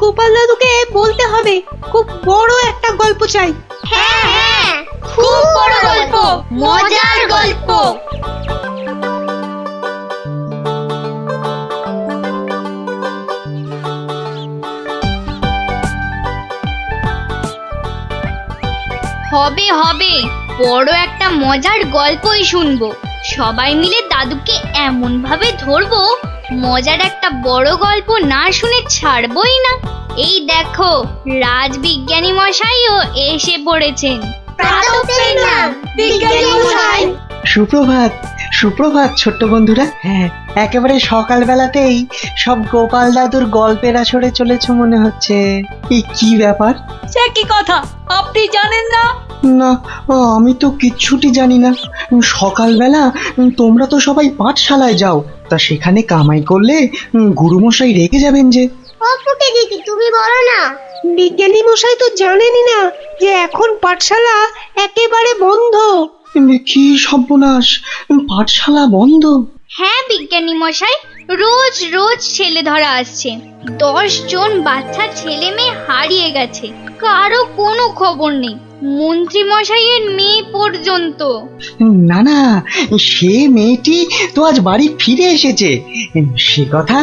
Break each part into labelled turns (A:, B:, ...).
A: গোপাল দাদুকে বলতে হবে খুব বড় একটা গল্প চাই।
B: হ্যাঁ হ্যাঁ, খুব বড় গল্প, মজার গল্প। হবে হবে, বড় একটা মজার গল্পই শুনবো। সবাই মিলে দাদুকে এমন ভাবে ধরবো, মজার একটা বড় গল্প না শুনে ছাড়বই না। এই দেখো, রাজবিজ্ঞানী মশাইও এসে পড়েছেন।
C: সুপ্রভাত, সুপ্রভাত ছোট্ট বন্ধুরা। হ্যাঁ, একেবারে সকালবেলাতেই সব গোপাল দাদুর গল্পের আসরে চলেছে মনে হচ্ছে। এই কি ব্যাপার?
A: সে কি কথা, আপনি জানেন না?
C: না, আমি তো কিচ্ছুটি জানি না। সকালবেলা তোমরা তো সবাই পাঠশালায় যাও, তা সেখানে কামাই করলে গুরুমশাই রেগে যাবেন যে।
B: দিদি তুমি বলো না।
A: বিজ্ঞানী মশাই তো জানেনই না যে এখন পাঠশালা একেবারে বন্ধ।
C: কি সর্বনাশ, পাঠশালা বন্ধ?
B: হ্যাঁ বিজ্ঞানী মশাই, রোজ রোজ ছেলে ধরা আসছে। 10 জন বাচ্চা ছেলে মেয়ে হারিয়ে গেছে, কারো কোনো খবর নেই, মন্ত্রী মশাইয়ের মেয়ে পর্যন্ত।
C: না না, সে মেয়েটি তো আজ বাড়ি ফিরে এসেছে। সে কথা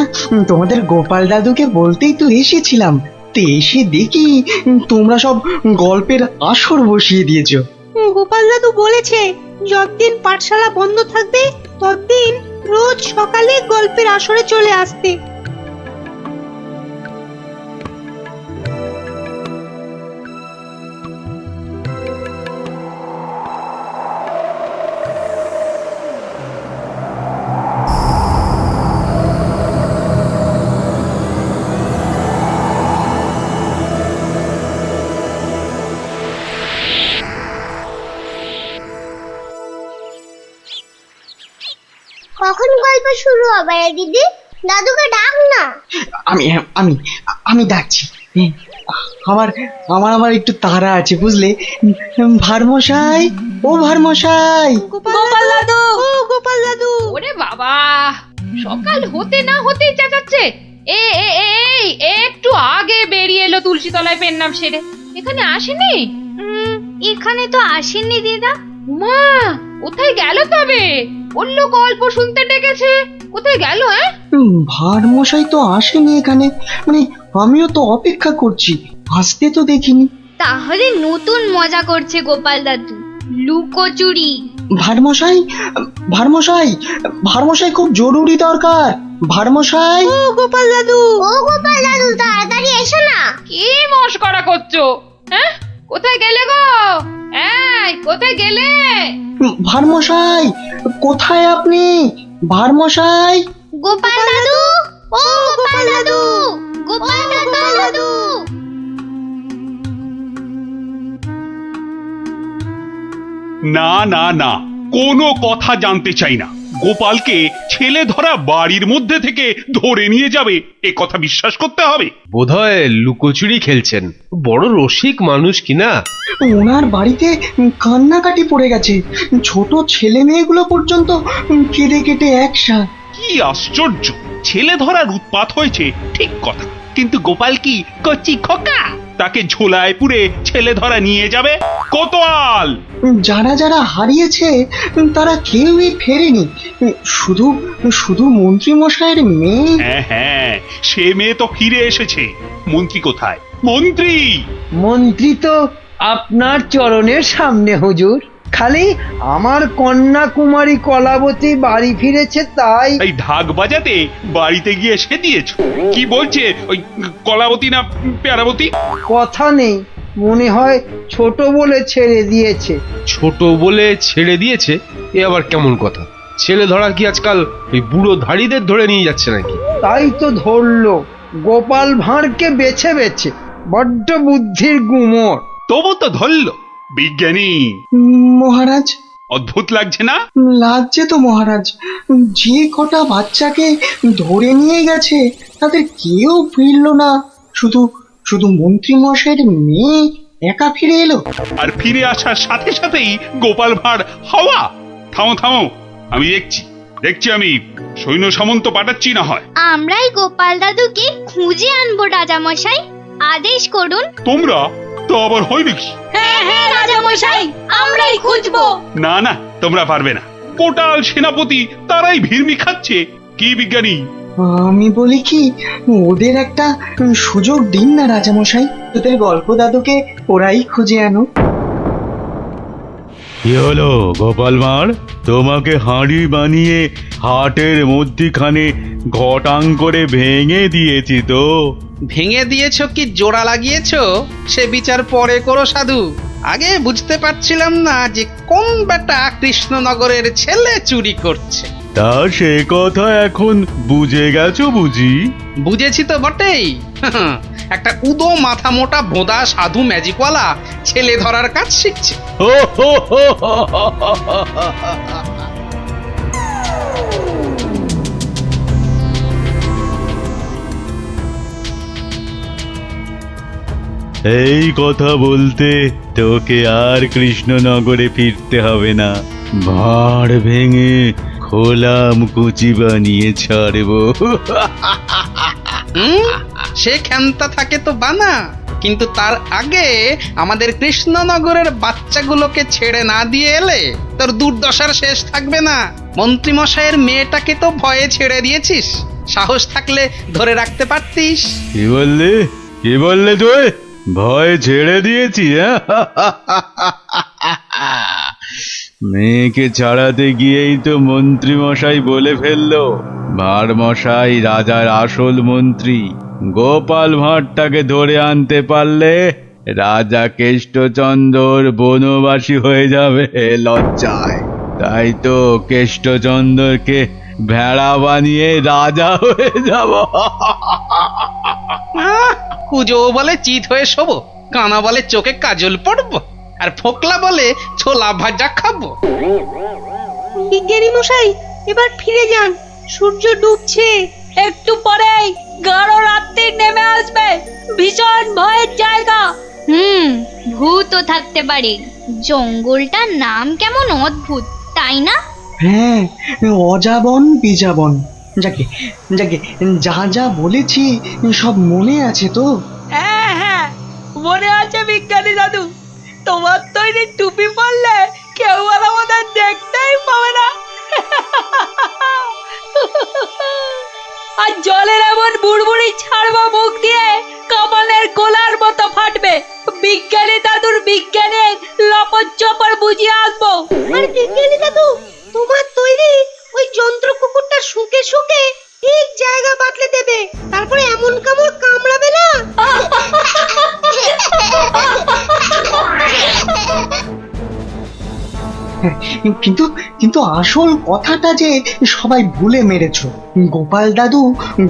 C: তোমাদের গোপাল দাদুকে বলতেই তো এসেছিলাম। তো এসে দেখি তোমরা সব গল্পের আসর বসিয়ে দিয়েছো।
A: গোপাল দাদু বলেছে যতদিন পাঠশালা বন্ধ থাকবে ততদিন রোজ সকালে গল্পের আসরে চলে আসতে।
B: কখন গল্প শুরু হবে দিদি? দাদুকে ডাক না।
C: আমি আমি আমি ডাকছি। আমার আমার আমার একটু তাড়া আছে বুঝলে। ভারমশাই, ও ভারমশাই।
A: গোপাল দাদু, ও গোপাল দাদু।
D: ওরে বাবা, সকাল হতে না হতেই চেঁচাচ্ছে। এই একটু আগে বেরিয়ে এলো তুলসী তলায় পেন নাম সেরে, এখানে আসেনি?
B: এখানে তো আসেননি দিদা।
D: মা, কোথায় গেল তবে? অন্য গল্প শুনতে ডেকেছে, কোথায় গেল?
C: ভারমশাই তো আসেনি এখানে, মানে আমিও তো অপেক্ষা করছি, আসতে তো দেখিনি।
B: তাহলে নতুন মজা করছে গোপাল দাদু, লুকোচুরি।
C: ভারমশাই, ভারমশাই, ভারমশাই খুব জরুরি দরকার। ভারমশাই,
A: ও গোপাল দাদু,
B: ও গোপাল দাদু তাড়াতাড়ি এসো না।
D: কি মস্করা করছো? হ্যাঁ, কোথায় গেলে গো? এই, কোথায় গেলে?
C: ভারমশাই, কোথায় আপনি? ভারমশাই,
B: গোপাল দাদু, ও গোপাল দাদু, গোপাল দাদু।
E: না না না, কোনো কথা জানতে চাই না। গোপালকে ছেলে ধরা বাড়ির মধ্যে থেকে ধরে নিয়ে যাবে, এ কথা বিশ্বাস করতে হবে?
F: বোধহয় লুকোচুরি খেলছেন, বড় রসিক মানুষ কিনা।
C: ওনার বাড়িতে কান্নাকাটি পড়ে গেছে, ছোট ছেলে মেয়েগুলো পর্যন্ত কেঁদে কেটে একসা।
E: কি আশ্চর্য! ছেলে ধরার উৎপাত হয়েছে ঠিক কথা, কিন্তু গোপাল কি কচি খোকা? তাকে ঝোলায় পুরে ছেলে ধরা নিয়ে যাবে? কোতোয়াল!
C: যারা যারা হারিয়েছে তারা কেউই ফেরেনি, শুধু শুধু মন্ত্রী মশাইয়ের মেয়ে।
E: হ্যাঁ হ্যাঁ, সে মেয়ে তো ফিরে এসেছে। মন্ত্রী কোথায়? মন্ত্রী!
G: মন্ত্রী তো আপনার চরণের সামনে হুজুর। খালি আমার কন্যা কুমারী কলাবতী বাড়ি ফিরেছে তাই।
E: এই ঢাক বাজাতে বাড়িতে গিয়ে সে দিয়েছ? কি বলছে ওই কলাবতী না পেয়ারাবতী?
G: কথা নেই, মনে হয় ছোট বলে ছেড়ে দিয়েছে।
F: ছোট বলে ছেড়ে দিয়েছে? এ আবার কেমন কথা? ছেলে ধরা কি আজকাল ওই বুড়ো ধাড়িদের ধরে নিয়ে যাচ্ছে নাকি?
G: তাই তো ধরলো গোপাল ভাঁড়কে বেছে বেছে। বড্ড বুদ্ধির গুমর।
E: তবু তো ধরল। বিজ্ঞানী
C: মহারাজ,
E: অদ্ভুত লাগছে না?
C: লাগছে তো মহারাজ। যে কটা বাচ্চাকে ধরে নিয়ে গেছে তাদের কেউ ফিরলো না, শুধু শুধু মন্ত্রী মশাইয়ের মেয়ে একা ফিরে এলো।
E: আর ফিরে আসার সাথে সাথেই গোপাল ভাঁড় হাওয়া। থামো থামো, আমি দেখছি আমি সৈন্য সামন্ত পাঠাচ্ছি না হয়।
B: আমরাই গোপাল দাদুকে খুঁজে আনবো রাজা মশাই। আদেশ করুন।
E: তোমরা তো আবার হয় নাকি?
A: হ্যাঁ হ্যাঁ রাজা মশাই, আমরাই খুঁজবো।
E: না না, তোমরা পারবে না। কোটাল সেনাপতি তারাই ভিড়মি খাচ্ছে। কি বিজ্ঞানী?
C: আমি বলি কি, ওদের একটা সুযোগ দিন না রাজামশাই, তোদের গল্প দাদুকে ওরাই খুঁজে আনো।
H: কি হলো গোপাল ভাঁড়, তোমাকে হাঁড়ি বানিয়ে হাটের মধ্যিখানে ঘটাং করে ভেঙে দিয়েছি তো।
I: ভেঙে দিয়েছো কি জোড়া লাগিয়েছো সে বিচার পরে করো সাধু। আগে বুঝতে পারছিলাম না যে কোন বেটা কৃষ্ণনগরের ছেলে চুরি করছে।
H: তা সে কথা এখন বুঝে গেছো বুঝি?
I: বুঝেছি তো বটেই। একটা উদো মাথা মোটা ভোঁদা সাধু ম্যাজিকওয়ালা ছেলে ধরার কাজ শিখছে।
H: হো হো হো হো হো হো হো। এই কথা বলতে তোকে আর কৃষ্ণনগরে ফিরতে হবে না। ভাঁড় ভেঙে খোলাম কুচি বানিয়ে ছাড়বো।
I: সে ক্ষমতা থাকে তো বানা, কিন্তু তার আগে আমাদের কৃষ্ণনগরের বাচ্চাগুলোকে ছেড়ে না দিয়ে এলে তোর দুর্দশার শেষ থাকবে না। মন্ত্রীমশাইয়ের মেয়েটাকে তো ভয়ে ছেড়ে দিয়েছিস, সাহস থাকলে ধরে রাখতে পারতিস।
H: কি বললে, কি বললে তুই? ভয় ছেড়ে দিয়েছি? মেয়েকে ছাড়াতে গিয়েই তো মন্ত্রী মশাই বলে ফেললো ভাঁড় মশাই রাজার আসল মন্ত্রী। গোপাল ভাঁড়টাকে ধরে আনতে পারলে রাজা কেষ্টচন্দ্র বনবাসী হয়ে যাবে লজ্জায়। তাই তো কেষ্টচন্দ্রকে ভেড়া বানিয়ে রাজা হয়ে যাব।
I: কুজো বলে চিত হয়ে শোবো, কানা বলে চোখে কাজল পড়বো, আর ফোকলা বলে ছোলা ভাজা খাবো।
A: বিজ্ঞানী মশাই, এবার ফিরে যান, সূর্য ডুবছে। একটু পরেই গাঢ় রাত্রি নেমে আসবে, ভীষণ ভয়ের জায়গা।
B: ভূতও থাকতে পারে। জঙ্গলটার নাম কেমন অদ্ভুত, তাই না?
C: হ্যাঁ, অজাবন বিজাবন। যাকে যাকে যা যা বলেছি সব মনে আছে তো?
A: হ্যাঁ হ্যাঁ মনে আছে বিজ্ঞানী দাদু, তোমার তৈরি টুপি পরলে কেউ আর আমাদের দেখতেই পাবে না। আর জলের এমন বুড়বুড়ি ছাড়বো মুখ দিয়ে, কামানের গোলার মতো ফাটবে। বিজ্ঞানী দাদুর বিজ্ঞানের লপট চপর বুঝিয়ে আসবো। আর বিজ্ঞানী দাদু, তোমার তৈরি ওই যন্ত্র কুকুরটা শুকে শুকে ঠিক জায়গা বাতলে দেবে, তারপরে এমন কামড় কামড়াবে না।
C: কিন্তু কিন্তু আসল কথাটা যে সবাই ভুলে মেরেছো। গোপাল দাদু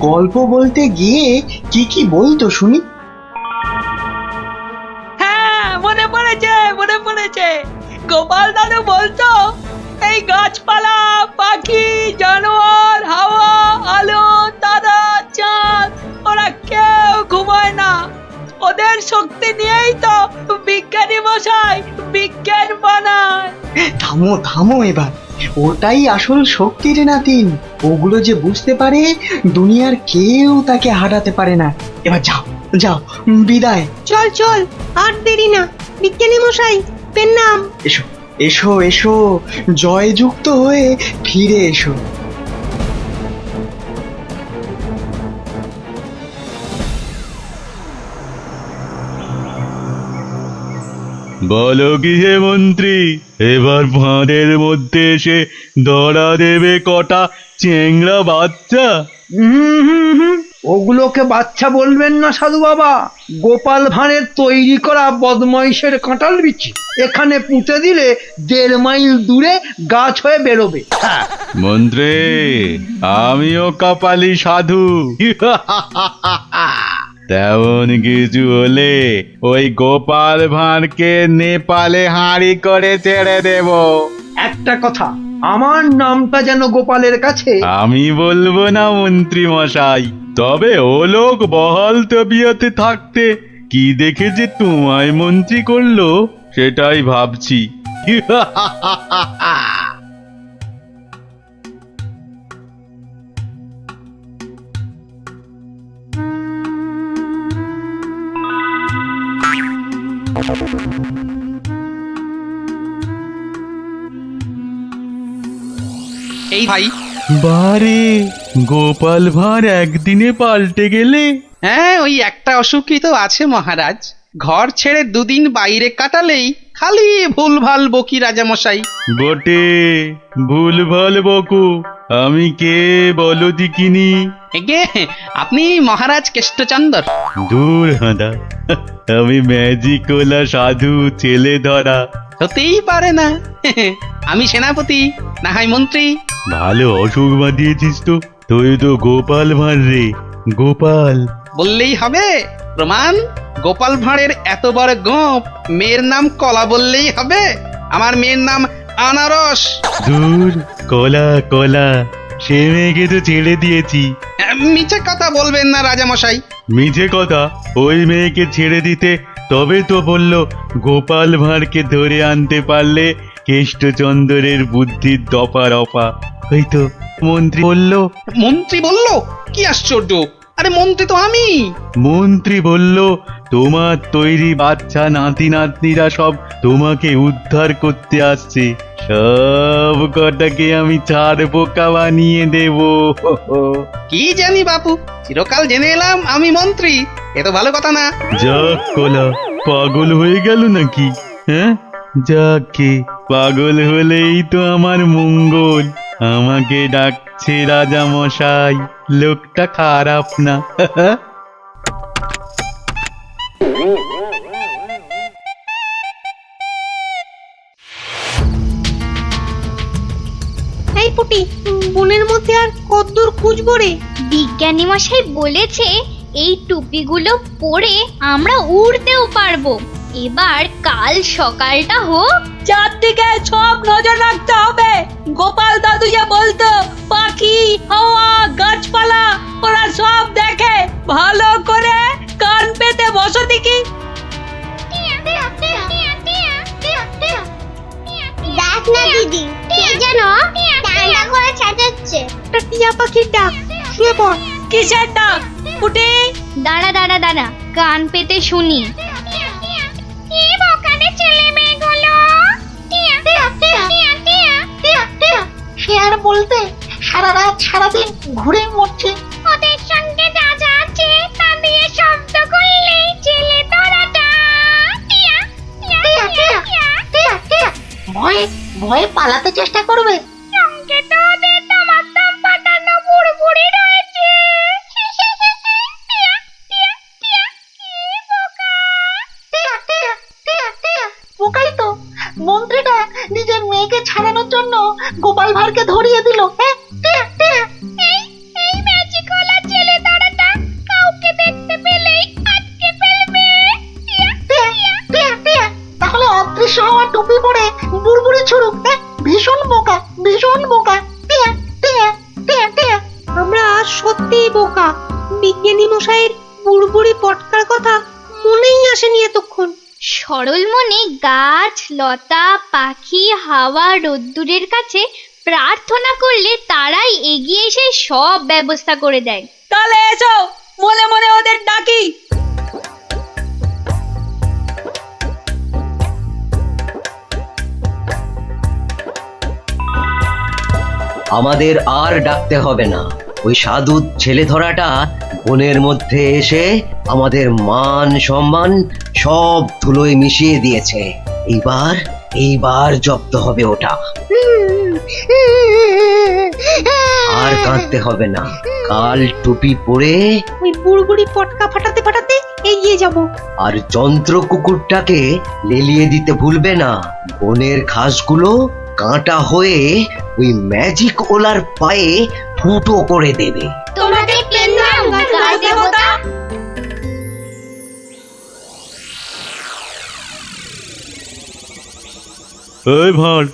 C: গল্প বলতে গিয়ে কি কি বলতো শুনি?
A: হ্যাঁ মনে পড়েছে, মনে পড়েছে। গোপাল দাদু বলতো এই গাছপালা, পাখি, জানোয়ার, হাওয়া, আলো, তারা, চাঁদ, ওরা কেউ ঘুমায় না। ওদের শক্তি নিয়েই তো বিজ্ঞানী মশাই বিজ্ঞান বানায়।
C: থামো থামো এবার, ওটাই আসল শক্তির নাতিন। ওগুলো যে বুঝতে পারে দুনিয়ার কেউ তাকে হারাতে পারে না। এবার যাও যাও, বিদায়। চল চল, আর দেরি না। বিজ্ঞানী মশাই, পেন নাম। এসো এসো এসো, জয়যুক্ত হয়ে ফিরে এসো।
H: বলো কি হে মন্ত্রী, এবার ভাঁড়ের মধ্যে এসে ধরা দেবে কটা চেংড়া বাচ্চা?
G: ওগুলোকে বাচ্চা বলবেন না সাধু বাবা, গোপাল ভাঁড়ের তৈরি করা বদমাইশের কাঁঠাল বিচি। এখানে পুঁতে দিলে 1.5 মাইল দূরে গাছ হয়ে বেরোবে।
H: মন্ত্রী, আমিও কপালি সাধু। তেমন কিছু হলে ওই গোপাল ভাঁড়কে নেপালে হাঁড়ি করে ছেড়ে দেব।
G: একটা কথা, আমার নামটা যেন গোপালের কাছে।
H: আমি বলবো না মন্ত্রী মশাই, তবে ও লোক বহাল তবিয়তে থাকতে কি দেখে যে তোমায় মন্ত্রী করলো সেটাই ভাবছি।
I: এই ভাই,
H: বারে গোপাল ভাঁড় একদিনে পাল্টে গেলে।
I: হ্যাঁ ওই একটা অসুখই তো আছে মহারাজ। ঘর ছেড়ে দুদিন বাইরে কাটালেই খালি ভুলভাল বকি রাজামশাই।
H: বটে, ভুলভাল বকো। আমি কে বলো দিকিনি?
I: এগে আপনি মহারাজ কেষ্টচন্দর।
H: দূর হাঁদা, আমি ম্যাজিকওয়ালা সাধু ছেলে ধরা।
I: হতেই পারে না। আমি সেনাপতি, না হয় মন্ত্রী।
H: ভালো অসুখ বাঁধিয়েছিস তো। তুই তো গোপাল ভাঁড় রে, গোপাল।
I: বললেই হবে? প্রমাণ? গোপাল ভাঁড়ের এত বড় গোপ, মেয়ের নাম কলা বললেই হবে? আমার মেয়ের নাম আনারস।
H: দূর, কলা কলা, সে মেয়েকে তো ছেড়ে দিয়েছি।
I: মিছে কথা বলবেন না রাজামশাই।
H: মিছে কথা? ওই মেয়েকে ছেড়ে দিতে তবে তো বলল গোপাল ভাঁড়কে ধরে আনতে পারলে কেষ্টচন্দ্রের বুদ্ধির দফা রফা। ওই তো মন্ত্রী বলল।
I: মন্ত্রী বলল? কি আশ্চর্য! আরে মন্ত্রী তো আমি।
H: মন্ত্রী বলল তোমার তৈরি বাচ্চা নাতি নাতনিরা সব তোমাকে উদ্ধার করতে আসছে, সব কটাকে আমি ছাড় বোকা বানিয়ে দেব।
I: কি জানি বাপু, চিরকাল জেনে এলাম আমি মন্ত্রী। এ তো ভালো কথা না।
H: যাক কলা, পাগল হয়ে গেল নাকি? হ্যাঁ, যাকে পাগল হলেই তো আমার মঙ্গল। আমাকে ডাকছে রাজা মশাই, লোকটা খারাপ না।
A: এই পুটি, বনের মধ্যে আর কতদূর খুঁজবো রে?
B: বিজ্ঞানী মশাই বলেছে এই টুপিগুলো পরে আমরা উড়তেও পারবো। এবার কাল সকালটা হোক।
A: চারদিকে সব নজর রাখতে হবে। গোপাল দাদু যে বলতো পাখি, হাওয়া, গাছপালা ওরা সব দেখে। ভালো করে কান পেতে বসো দেখি।
J: দেখ না দিদি, কে যেন ডান্ডা করে চেঁচাচ্ছে।
A: একটা টিয়া পাখির ডাক। শুয়ে পড়। কিসের ডাক পুটি?
B: দাঁড়া দাঁড়া দাঁড়া, কান পেতে শুনি।
J: সে আর বলতে, সারা রাত সারাদিন ঘুরে মরছে। ওদের সঙ্গে যা যা আছে তা দিয়ে শব্দ করলেই ছেলে ধরাটা। ভয়ে ভয়ে পালাতে চেষ্টা করবে। সঙ্গে তো ওদের তোমার দম পাঠানো বুড়বুড়ি রয়েছে। বোকাই তো, মন্ত্রীটা নিজের মেয়েকে ছাড়ানোর জন্য গোপাল ভাঁড়কে ধরিয়ে দিল। এই ম্যাজিকওয়ালা ছেলে ধরাটা কাউকে দেখতে পেলেই আটকে ফেলবে। তাহলে অদৃশ্য হওয়া টুপি পরে বুড়বুড়ি ছুড়ুক। ভীষণ বোকা, ভীষণ বোকা।
A: আমরা সত্যিই বোকা। বিজ্ঞানী মশাইয়ের বুড়বুড়ি পটকার কথা মনেই আসেনি এতক্ষণ।
B: সরল মনে গাছ, লতা, পাখি, হাওয়া, রোদ্দুরের কাছে প্রার্থনা করলে তারাই এগিয়ে এসে সব ব্যবস্থা করে দেয়।
A: তাহলে এসো, মনে মনে ওদের ডাকি।
K: আমাদের আর ডাকতে হবে না। ওই সাধু ছেলে ধরাটা বনের মধ্যে এসে আমাদের মান সম্মান সব ধুলোয় মিশিয়ে দিয়েছে। এইবার জব্দ হবে ওটা। আর কাঁদতে হবে না। কাল টুপি পরে
A: ওই বুড়বুড়ি পটকা ফাটাতে ফাটাতে এগিয়ে যাব।
K: আর যন্ত্র কুকুরটাকে লেলিয়ে দিতে ভুলবে না। বনের ঘাসগুলো কাঁটা হয়ে ওই ম্যাজিক ওলার পায়ে ফুটো করে দেবে।
J: তোমাকে পেলাম গাছ দেবতা।
H: এই ভাঁড়,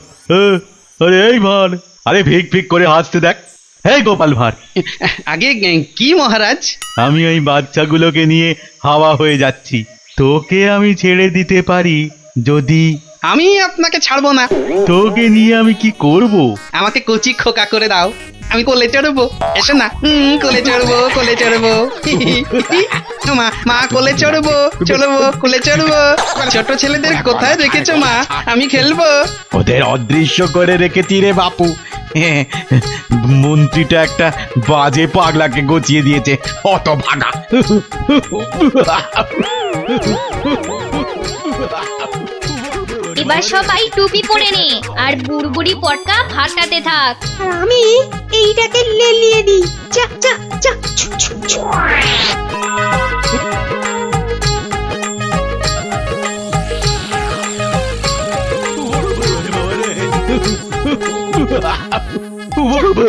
H: আরে এই ভাঁড়, আরে ভিক ভিক করে হাসতে দেখ। হে গোপাল ভাঁড়,
I: আগে কি মহারাজ?
H: আমি ওই বাচ্চাগুলোকে নিয়ে হাওয়া হয়ে যাচ্ছি। তোকে আমি ছেড়ে দিতে পারি যদি।
I: আমি আপনাকে ছাড়বো না।
H: তোকে নিয়ে আমি কি করব?
I: আমাকে কচি খোকা করে দাও। আমি কোলে চড়বো, এসো না। কোলে চড়বো, কোলে চড়বো। মা, মা কোলে চড়বো, চড়বো, কোলে চড়বো। ছোট ছেলেদের কোথায় রেখেছো মা? আমি খেলবো।
H: ওদের অদৃশ্য করে রেখেছি রে বাপু। মন্ত্রীটা একটা বাজে পাগলাকে গচিয়ে দিয়েছে, অত ভাগা।
B: এবার সবাই টুপি পরে নে আর বুড়বুড়ি পটকা ফাটাতে থাক।
A: আর আমি এইটাকে লেলিয়ে দিই। যা যা যা ছু, ছু, ছু।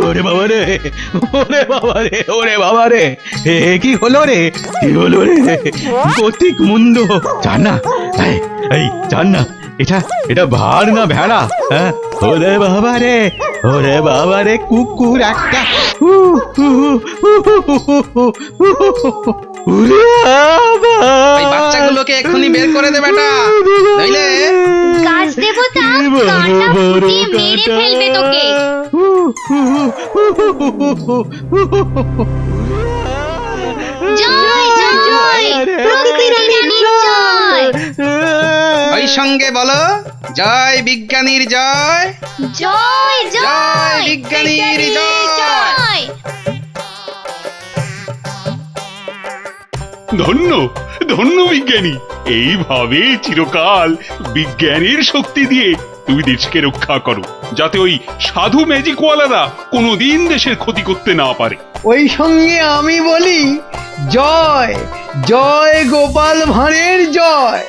H: ওরে বাবা রে, ওরে বাবা রে, ওরে বাবা রে, কি হলো রে, কি হলো রে? গতিক মুন্ড, জান না, এই জান না, এটা ভার না ভেড়া? হ্যাঁ, ওরে বাবা রে, ওরে বাবা রে, কুকুর একটা।
I: ওই বাচ্চাগুলোকে এক্ষুনি বের করে দে বেটা, নইলে
B: গাছ দেবতা কাঁটা ফুটিয়ে মেরে ফেলবে তোকে। জয় জয় প্রকৃতি রানীর জয়।
I: ওই সঙ্গে বলো, জয় বিজ্ঞানীর জয়,
B: জয়
I: জয়
B: জয়
I: বিজ্ঞানীর জয়।
E: ধন্য ধন্য বিজ্ঞানী, এইভাবে চিরকাল বিজ্ঞানের শক্তি দিয়ে তুমি দেশকে রক্ষা করো, যাতে ওই সাধু ম্যাজিকওয়ালারা কোনোদিন দেশের ক্ষতি করতে না পারে।
G: ওই সঙ্গে আমি বলি, জয় জয় গোপাল ভাঁড়ের জয়।